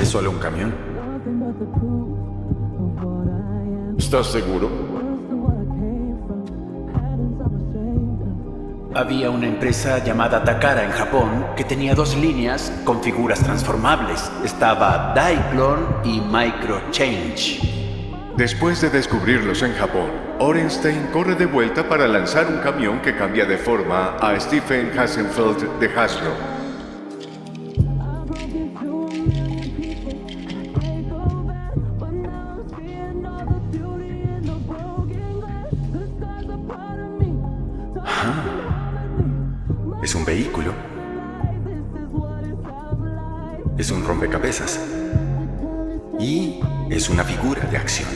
Es solo un camión. ¿Estás seguro? Había una empresa llamada Takara en Japón que tenía 2 líneas con figuras transformables. Estaba Diaclone y Microchange. Después de descubrirlos en Japón, Orenstein corre de vuelta para lanzar un camión que cambia de forma a Stephen Hassenfeld de Hasbro. Es un vehículo. Es un rompecabezas. Y es una figura de acción.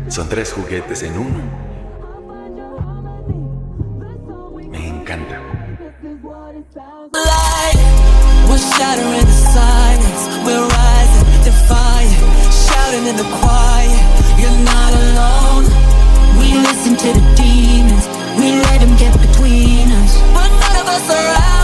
Son 3 juguetes en uno. Me encanta. We're shattering the silence. We're rising, defiant, shouting in the quiet. You're not alone. We listen to the demons. We let them get between us. But none of us are out.